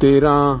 13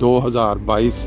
2022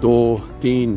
2-3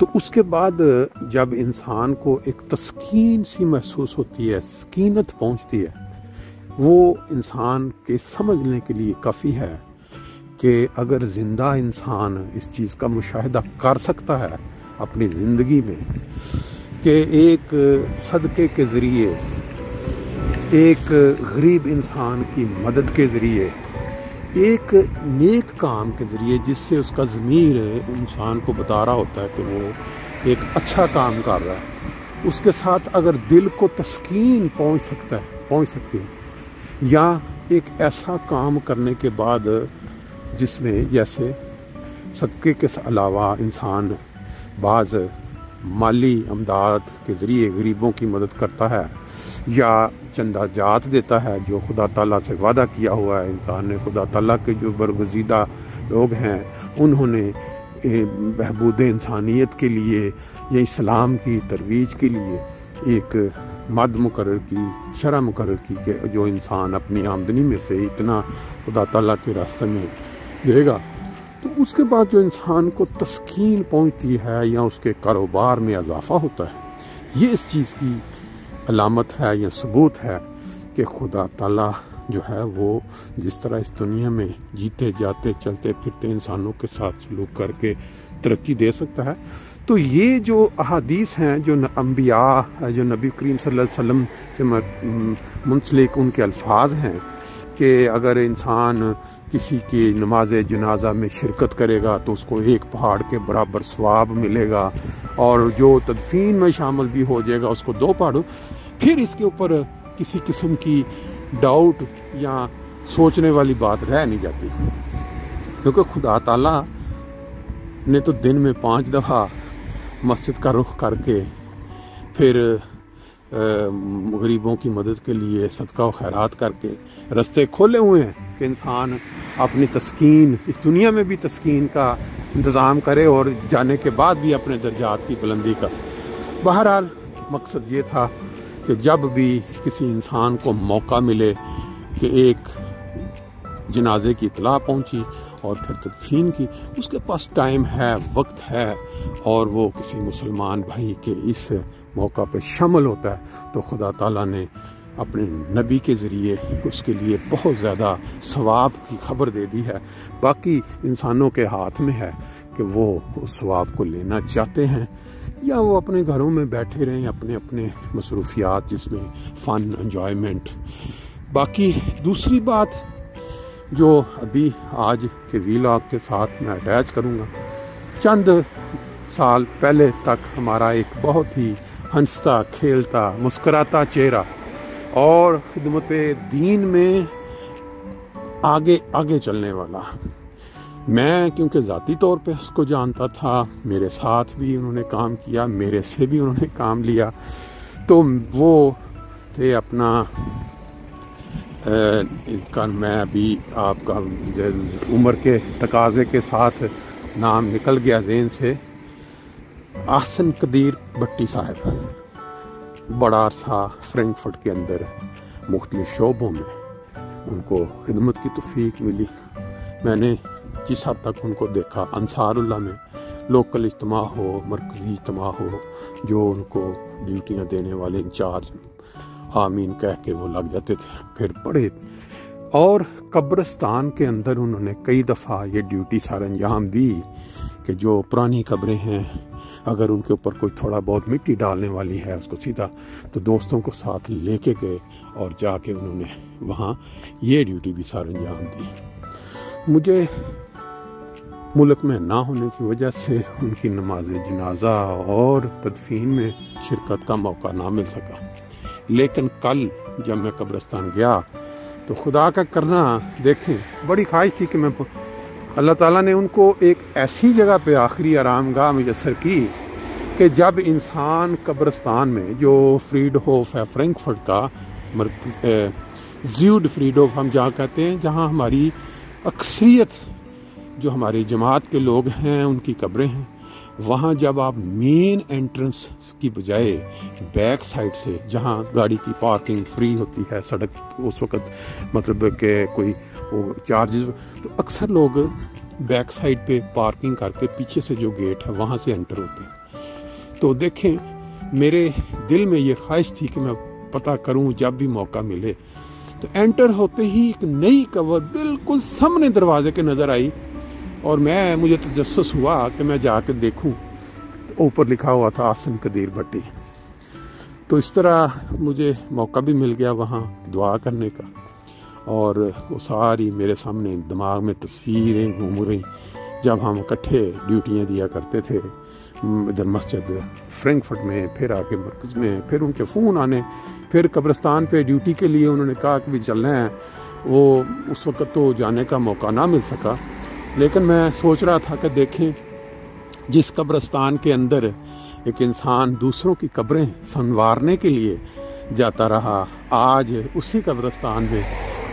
تو اس کے بعد جب انسان کو ایک تسکین سی محسوس ہوتی ہے، سکینت پہنچتی ہے، وہ انسان کے سمجھنے کے لیے کافی ہے کہ اگر زندہ انسان اس چیز کا مشاہدہ کر سکتا ہے اپنی زندگی میں کہ ایک صدقے کے ذریعے، ایک غریب انسان کی مدد کے ذریعے، ایک نیک کام کے ذریعے جس سے اس کا ضمیر انسان کو بتا رہا ہوتا ہے کہ وہ ایک اچھا کام کر رہا ہے، اس کے ساتھ اگر دل کو تسکین پہنچ سکتی ہے، یا ایک ایسا کام کرنے کے بعد جس میں جیسے صدقے کے علاوہ انسان بعض مالی امداد کے ذریعے غریبوں کی مدد کرتا ہے یا چندہ جات دیتا ہے جو خدا تعالیٰ سے وعدہ کیا ہوا ہے، انسان نے خدا تعالیٰ کے جو برگزیدہ لوگ ہیں انہوں نے بہبود انسانیت کے لیے یا اسلام کی ترویج کے لیے ایک مد مقرر کی، شرح مقرر کی کہ جو انسان اپنی آمدنی میں سے اتنا خدا تعالیٰ کے راستے میں دے گا، تو اس کے بعد جو انسان کو تسکین پہنچتی ہے یا اس کے کاروبار میں اضافہ ہوتا ہے، یہ اس چیز کی علامت ہے یا ثبوت ہے کہ خدا تعالیٰ جو ہے وہ جس طرح اس دنیا میں جیتے جاتے چلتے پھرتے انسانوں کے ساتھ سلوک کر کے ترقی دے سکتا ہے۔ تو یہ جو احادیث ہیں، جو انبیاء، جو نبی کریم صلی اللہ علیہ وسلم سے منسلک ان کے الفاظ ہیں کہ اگر انسان کسی کی نماز جنازہ میں شرکت کرے گا تو اس کو ایک پہاڑ کے برابر ثواب ملے گا، اور جو تدفین میں شامل بھی ہو جائے گا اس کو 2 پہاڑوں۔ پھر اس کے اوپر کسی قسم کی ڈاؤٹ یا سوچنے والی بات رہ نہیں جاتی، کیونکہ خدا تعالیٰ نے تو دن میں 5 دفعہ مسجد کا رخ کر کے پھر غریبوں کی مدد کے لیے صدقہ و خیرات کر کے رستے کھولے ہوئے ہیں کہ انسان اپنی تسکین، اس دنیا میں بھی تسکین کا انتظام کرے اور جانے کے بعد بھی اپنے درجات کی بلندی کا۔ بہرحال مقصد یہ تھا کہ جب بھی کسی انسان کو موقع ملے کہ ایک جنازے کی اطلاع پہنچی اور پھر تدفین کی، اس کے پاس ٹائم ہے، وقت ہے، اور وہ کسی مسلمان بھائی کے اس موقع پہ شامل ہوتا ہے، تو خدا تعالیٰ نے اپنے نبی کے ذریعے اس کے لیے بہت زیادہ ثواب کی خبر دے دی ہے۔ باقی انسانوں کے ہاتھ میں ہے کہ وہ اس ثواب کو لینا چاہتے ہیں یا وہ اپنے گھروں میں بیٹھے رہیں اپنے اپنے مصروفیات جس میں فن، انجوائمنٹ۔ باقی دوسری بات جو ابھی آج کے ویلاگ کے ساتھ میں اٹیچ کروں گا، چند سال پہلے تک ہمارا ایک بہت ہی ہنستا کھیلتا مسکراتا چہرہ اور خدمت دین میں آگے چلنے والا، میں کیونکہ ذاتی طور پہ اس کو جانتا تھا، میرے ساتھ بھی انہوں نے کام کیا، میرے سے بھی انہوں نے کام لیا، تو وہ تھے اپنا میں ابھی آپ کا عمر کے تقاضے کے ساتھ نام نکل گیا ذہن سے، احسن قدیر بٹی صاحب، بڑا عرصہ فرینکفرٹ کے اندر مختلف شعبوں میں ان کو خدمت کی توفیق ملی۔ میں نے جس حد تک ان کو دیکھا، انصار اللہ میں لوکل اجتماع ہو، مرکزی اجتماع ہو، جو ان کو ڈیوٹیاں دینے والے انچارج آمین کہہ کے وہ لگ جاتے تھے، پھر پڑھے، اور قبرستان کے اندر انہوں نے کئی دفعہ یہ ڈیوٹی سر انجام دی کہ جو پرانی قبریں ہیں اگر ان کے اوپر کوئی تھوڑا بہت مٹی ڈالنے والی ہے اس کو سیدھا، تو دوستوں کو ساتھ لے کے گئے اور جا کے انہوں نے وہاں یہ ڈیوٹی بھی سر انجام دی۔ مجھے ملک میں نہ ہونے کی وجہ سے ان کی نماز جنازہ اور تدفین میں شرکت کا موقع نہ مل سکا، لیکن کل جب میں قبرستان گیا تو خدا کا کرنا دیکھیں، بڑی خواہش تھی کہ میں اللہ تعالیٰ نے ان کو ایک ایسی جگہ پہ آخری آرام گاہ میسر کی کہ جب انسان قبرستان میں، جو فریڈ ہوف ہے فرینکفرٹ کا، زیوڈ فریڈ ہوف ہم جہاں کہتے ہیں، جہاں ہماری اکثریت جو ہماری جماعت کے لوگ ہیں ان کی قبریں ہیں، وہاں جب آپ مین انٹرنس کی بجائے بیک سائڈ سے، جہاں گاڑی کی پارکنگ فری ہوتی ہے سڑک اس وقت، مطلب کہ کوئی وہ چارجز، تو اکثر لوگ بیک سائڈ پہ پارکنگ کر کے پیچھے سے جو گیٹ ہے وہاں سے انٹر ہوتے ہیں، تو دیکھیں میرے دل میں یہ خواہش تھی کہ میں پتہ کروں جب بھی موقع ملے. تو انٹر ہوتے ہی ایک نئی قبر بالکل سامنے دروازے کے نظر آئی اور مجھے تجسس ہوا کہ میں جا کے دیکھوں. تو اوپر لکھا ہوا تھا آسن قدیر بھٹی. تو اس طرح مجھے موقع بھی مل گیا وہاں دعا کرنے کا، اور وہ ساری میرے سامنے دماغ میں تصویریں گھوم رہی جب ہم اکٹھے ڈیوٹیاں دیا کرتے تھے ادھر مسجد فرینکفرٹ میں، پھر آگے مرکز میں، پھر ان کے فون آنے، پھر قبرستان پہ ڈیوٹی کے لیے انہوں نے کہا کہ بھی چلنا ہے. وہ اس وقت تو جانے کا موقع نہ مل سکا، لیکن میں سوچ رہا تھا کہ دیکھیں جس قبرستان کے اندر ایک انسان دوسروں کی قبریں سنوارنے کے لیے جاتا رہا، آج اسی قبرستان میں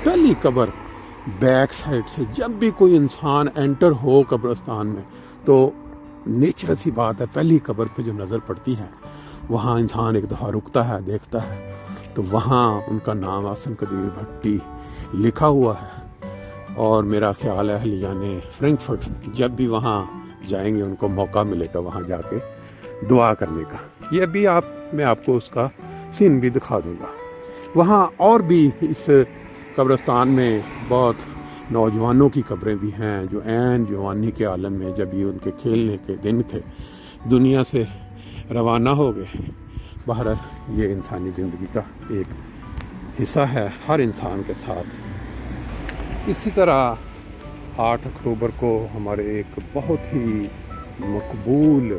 پہلی قبر بیک سائڈ سے جب بھی کوئی انسان انٹر ہو قبرستان میں تو نیچرل سی بات ہے پہلی قبر پہ جو نظر پڑتی ہے وہاں انسان ایک دفعہ رکتا ہے، دیکھتا ہے، تو وہاں ان کا نام آسن قدیر بھٹی لکھا ہوا ہے. اور میرا خیال ہے اہلیان فرینکفرٹ جب بھی وہاں جائیں گے ان کو موقع ملے گا وہاں جا کے دعا کرنے کا. یہ ابھی میں آپ کو اس کا سین بھی دکھا دوں گا. وہاں اور بھی اس قبرستان میں بہت نوجوانوں کی قبریں بھی ہیں جو عین جوانی کے عالم میں جب یہ ان کے کھیلنے کے دن تھے دنیا سے روانہ ہو گئے. بہرحال یہ انسانی زندگی کا ایک حصہ ہے ہر انسان کے ساتھ. اسی طرح 8 اکتوبر کو ہمارے ایک بہت ہی مقبول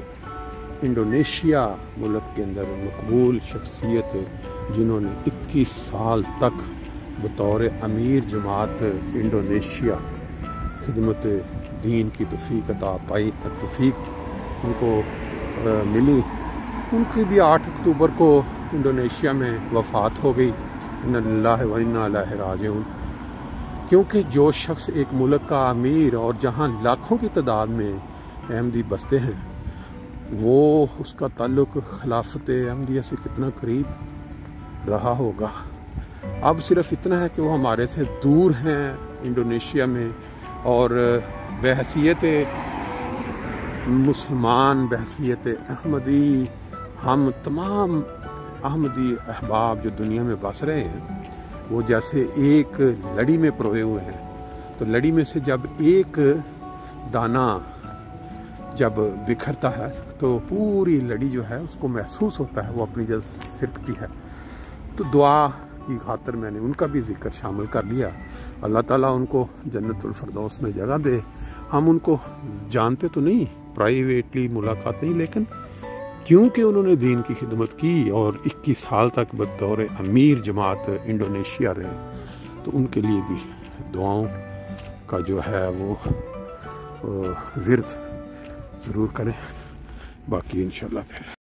انڈونیشیا ملک کے اندر مقبول شخصیت جنہوں نے 21 سال تک بطور امیر جماعت انڈونیشیا خدمت دین کی توفیق عطا پائی، توفیق ان کو ملی، ان کی بھی 8 اکتوبر کو انڈونیشیا میں وفات ہو گئی. انا للہ و انا الیہ راجعون. کیونکہ جو شخص ایک ملک کا امیر اور جہاں لاکھوں کی تعداد میں احمدی بستے ہیں وہ اس کا تعلق خلافت احمدیہ سے کتنا قریب رہا ہوگا. اب صرف اتنا ہے کہ وہ ہمارے سے دور ہیں انڈونیشیا میں، اور بحیثیت مسلمان، بحیثیت احمدی، ہم تمام احمدی احباب جو دنیا میں بس رہے ہیں وہ جیسے ایک لڑی میں پروئے ہوئے ہیں. تو لڑی میں سے جب ایک دانہ جب بکھرتا ہے تو پوری لڑی جو ہے اس کو محسوس ہوتا ہے وہ اپنی جگہ سرکتی ہے. تو دعا کی خاطر میں نے ان کا بھی ذکر شامل کر لیا. اللہ تعالیٰ ان کو جنت الفردوس میں جگہ دے. ہم ان کو جانتے تو نہیں، پرائیویٹلی ملاقات نہیں، لیکن کیونکہ انہوں نے دین کی خدمت کی اور 21 سال تک بطور امیر جماعت انڈونیشیا رہے تو ان کے لیے بھی دعاؤں کا جو ہے وہ ورد ضرور کریں. باقی انشاءاللہ پھر